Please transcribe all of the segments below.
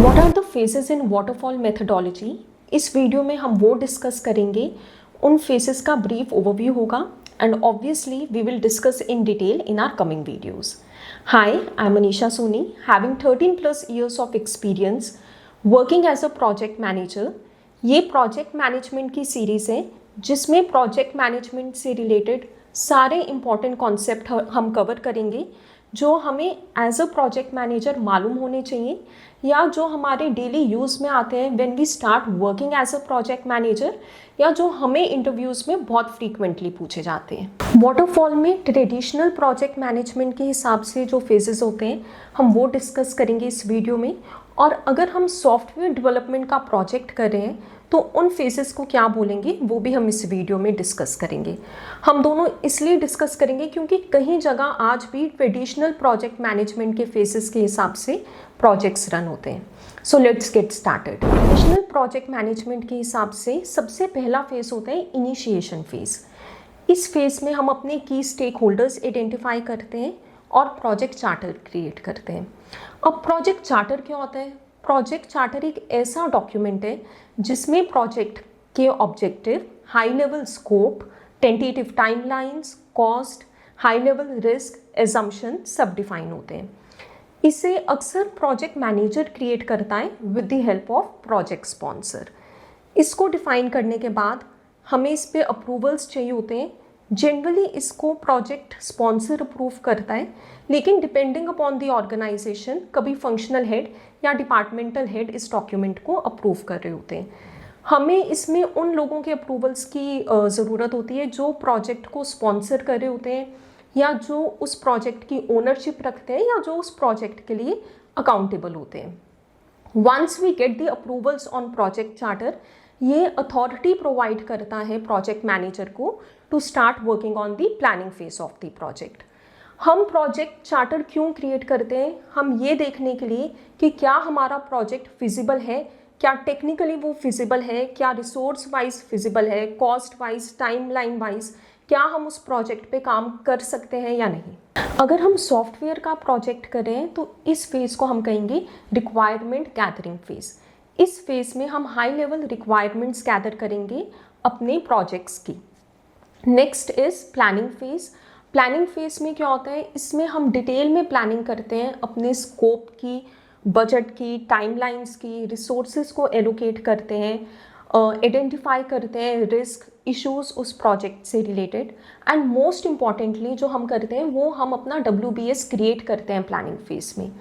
What are the phases in waterfall methodology. इस video में हम वो डिस्कस करेंगे, उन फेजेस का ब्रीफ ओवरव्यू होगा and obviously we will discuss in detail in our coming videos. Hi, I am Manisha Soni, having 13+ years of experience working as a project manager. ये project management की सीरीज़ है जिसमें प्रोजेक्ट मैनेजमेंट से related सारे important concept हम cover करेंगे जो हमें एज अ प्रोजेक्ट मैनेजर मालूम होने चाहिए या जो हमारे डेली यूज़ में आते हैं when we start working as a project manager, या जो हमें इंटरव्यूज़ में बहुत फ्रीक्वेंटली पूछे जाते हैं। वाटरफॉल में ट्रेडिशनल प्रोजेक्ट मैनेजमेंट के हिसाब से जो फेजेस होते हैं हम वो डिस्कस करेंगे इस वीडियो में। और अगर हम सॉफ्टवेयर डेवलपमेंट का प्रोजेक्ट कर रहे हैं तो उन फेजेस को क्या बोलेंगे वो भी हम इस वीडियो में डिस्कस करेंगे। हम दोनों इसलिए डिस्कस करेंगे क्योंकि कहीं जगह आज भी ट्रेडिशनल प्रोजेक्ट मैनेजमेंट के फेजेस के हिसाब से प्रोजेक्ट्स रन होते हैं। So let's get started. Traditional project management के हिसाब से सबसे पहला फेज होता है इनिशिएशन फेज। इस फेज में हम अपने की स्टेक होल्डर्स आइडेंटिफाई करते हैं और प्रोजेक्ट चार्टर क्रिएट करते हैं। अब प्रोजेक्ट चार्टर क्या होता है? प्रोजेक्ट चार्टर एक ऐसा डॉक्यूमेंट है जिसमें प्रोजेक्ट के objective, high level scope, tentative timelines, cost, high level risk, assumption सब डिफाइन होते हैं। इसे अक्सर प्रोजेक्ट मैनेजर क्रिएट करता है with the help of project sponsor. इसको डिफाइन करने के बाद हमें इस पे अप्रूवल्स चाहिए होते हैं। जनरली इसको प्रोजेक्ट स्पॉन्सर अप्रूव करता है, लेकिन डिपेंडिंग अपॉन द ऑर्गेनाइजेशन कभी फंक्शनल हेड या डिपार्टमेंटल हेड इस डॉक्यूमेंट को अप्रूव कर रहे होते हैं। हमें इसमें उन लोगों के अप्रूवल्स की ज़रूरत होती है जो प्रोजेक्ट को स्पॉन्सर कर रहे होते हैं या जो उस प्रोजेक्ट की ओनरशिप रखते हैं या जो उस प्रोजेक्ट के लिए अकाउंटेबल होते हैं। Once we get the approvals on project charter, ये अथॉरिटी प्रोवाइड करता है प्रोजेक्ट मैनेजर को to start working on the planning phase of the project. हम प्रोजेक्ट चार्टर क्यों क्रिएट करते हैं? हम ये देखने के लिए कि क्या हमारा प्रोजेक्ट फिजिबल है, क्या टेक्निकली वो फिजिबल है, क्या रिसोर्स वाइज फिजिबल है, कॉस्ट वाइज, टाइमलाइन वाइज क्या हम उस प्रोजेक्ट पे काम कर सकते हैं या नहीं। अगर हम सॉफ्टवेयर का प्रोजेक्ट करें तो इस फेज को हम कहेंगे रिक्वायरमेंट गैदरिंग फेज। इस फेज में हम हाई लेवल रिक्वायरमेंट्स गैदर करेंगे अपने प्रोजेक्ट्स की। Next is planning phase. Planning phase में क्या होता है? इसमें हम डिटेल में प्लानिंग करते हैं अपने स्कोप की, बजट की, टाइमलाइंस की, रिसोर्सेज को एलोकेट करते हैं, आइडेंटिफाई करते हैं रिस्क इश्यूज उस प्रोजेक्ट से रिलेटेड, एंड मोस्ट इम्पॉर्टेंटली जो हम करते हैं वो हम अपना WBS क्रिएट करते हैं प्लानिंग फेज में।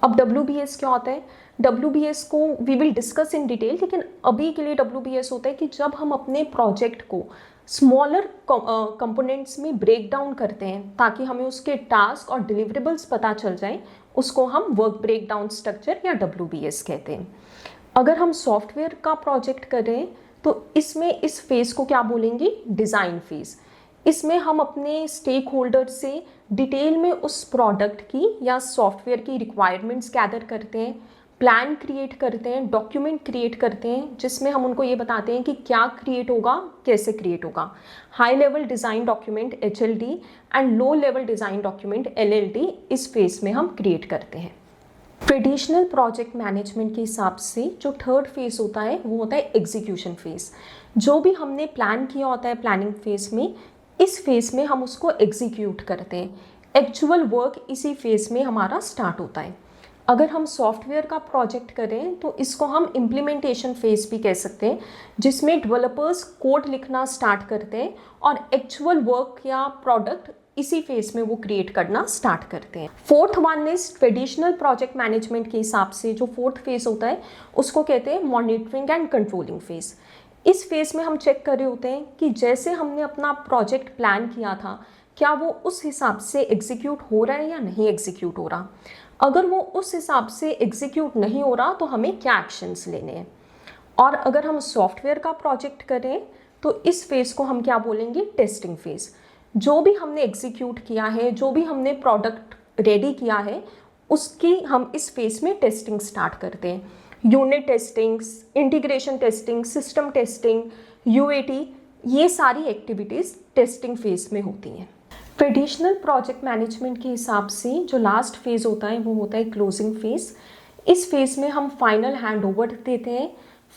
अब WBS क्या होता है? WBS को we will discuss in detail, लेकिन अभी के लिए WBS होता है कि जब हम अपने प्रोजेक्ट को स्मॉलर कंपोनेंट्स में ब्रेक डाउन करते हैं ताकि हमें उसके टास्क और डिलीवरेबल्स पता चल जाएं, उसको हम वर्क ब्रेक डाउन स्ट्रक्चर या WBS कहते हैं। अगर हम सॉफ्टवेयर का प्रोजेक्ट कर रहे हैं तो इसमें इस फेज को क्या बोलेंगे? Design phase. इसमें हम अपने स्टेक होल्डर से डिटेल में उस प्रोडक्ट की या सॉफ्टवेयर की रिक्वायरमेंट्स गैदर करते हैं, प्लान क्रिएट करते हैं, डॉक्यूमेंट क्रिएट करते हैं जिसमें हम उनको ये बताते हैं कि क्या क्रिएट होगा, कैसे क्रिएट होगा। High level design document HLD and low level design document LLD इस फेज में हम क्रिएट करते हैं। ट्रेडिशनल प्रोजेक्ट मैनेजमेंट के हिसाब से जो थर्ड फेज होता है वो होता है एग्जीक्यूशन फेज। जो भी हमने प्लान किया होता है प्लानिंग फेज में, इस फेज में हम उसको एग्जीक्यूट करते हैं। एक्चुअल वर्क इसी फेज में हमारा स्टार्ट होता है। अगर हम सॉफ्टवेयर का प्रोजेक्ट करें तो इसको हम इम्प्लीमेंटेशन फेज भी कह सकते हैं, जिसमें डेवलपर्स कोड लिखना स्टार्ट करते हैं और एक्चुअल वर्क या प्रोडक्ट इसी फेज में वो क्रिएट करना स्टार्ट करते हैं। Fourth one is traditional project management के हिसाब से जो फोर्थ फेज होता है उसको कहते हैं मॉनिटरिंग एंड कंट्रोलिंग फेज। इस फेज में हम चेक कर रहे होते हैं कि जैसे हमने अपना प्रोजेक्ट प्लान किया था क्या वो उस हिसाब से एग्जीक्यूट हो रहा है या नहीं एग्जीक्यूट हो रहा। अगर वो उस हिसाब से एग्जीक्यूट नहीं हो रहा तो हमें क्या एक्शंस लेने हैं। और अगर हम सॉफ्टवेयर का प्रोजेक्ट करें तो इस फेज को हम क्या बोलेंगे? Testing phase. जो भी हमने एग्जीक्यूट किया है, जो भी हमने प्रोडक्ट रेडी किया है, उसकी हम इस फेज में टेस्टिंग स्टार्ट करते हैं। Unit testing, integration testing, system testing, UAT, ये सारी एक्टिविटीज़ टेस्टिंग फेज में होती हैं। ट्रेडिशनल प्रोजेक्ट मैनेजमेंट के हिसाब से जो लास्ट फेज होता है वो होता है क्लोजिंग फेज। इस फेज में हम फाइनल हैंड ओवर देते हैं,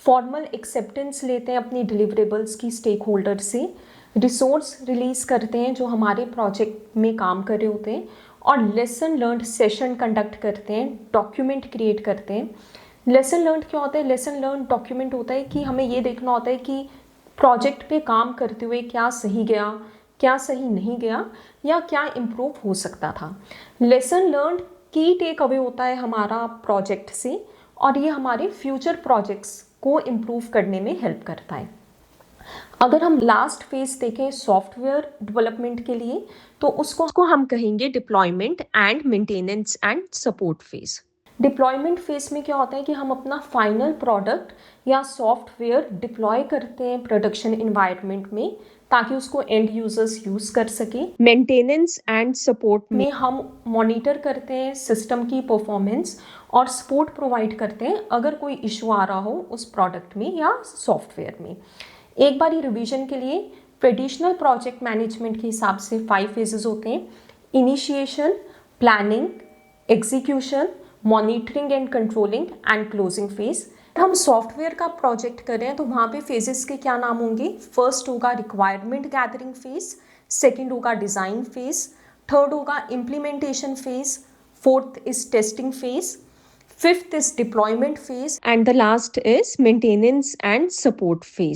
फॉर्मल एक्सेप्टेंस लेते हैं अपनी डिलीवरेबल्स की स्टेक होल्डर से, रिसोर्स रिलीज करते हैं जो हमारे प्रोजेक्ट में काम कर रहे होते हैं, और लेसन लर्नड सेशन कंडक्ट करते हैं, डॉक्यूमेंट क्रिएट करते हैं। लेसन लर्नड क्या होता है? लेसन लर्न डॉक्यूमेंट होता है कि हमें ये देखना होता है कि प्रोजेक्ट पे काम करते हुए क्या सही गया, क्या सही नहीं गया, या क्या इम्प्रूव हो सकता था। लेसन लर्न की टेक अवे होता है हमारा प्रोजेक्ट से, और ये हमारे फ्यूचर प्रोजेक्ट्स को इम्प्रूव करने में हेल्प करता है। अगर हम लास्ट फेज देखें सॉफ्टवेयर डेवलपमेंट के लिए, तो उसको हम कहेंगे deployment and maintenance and support phase. Deployment phase में क्या होता है कि हम अपना फाइनल प्रोडक्ट या सॉफ्टवेयर डिप्लॉय करते हैं प्रोडक्शन इन्वायरमेंट में, ताकि उसको एंड यूजर्स यूज कर सके। मेंटेनेंस एंड सपोर्ट में हम मॉनिटर करते हैं सिस्टम की परफॉर्मेंस और सपोर्ट प्रोवाइड करते हैं अगर कोई इशू आ रहा हो उस प्रोडक्ट में या सॉफ्टवेयर में। एक बार ये रिवीजन के लिए, ट्रेडिशनल प्रोजेक्ट मैनेजमेंट के हिसाब से 5 फेजेस होते हैं: initiation, planning, execution, monitoring and controlling and closing phase. हम सॉफ्टवेयर का प्रोजेक्ट करें तो वहाँ पे फेजेस के क्या नाम होंगे? फर्स्ट होगा रिक्वायरमेंट गैदरिंग फेज, सेकंड होगा डिज़ाइन फेज, थर्ड होगा implementation phase, fourth is testing phase, fifth is deployment phase, and the last is maintenance and support phase.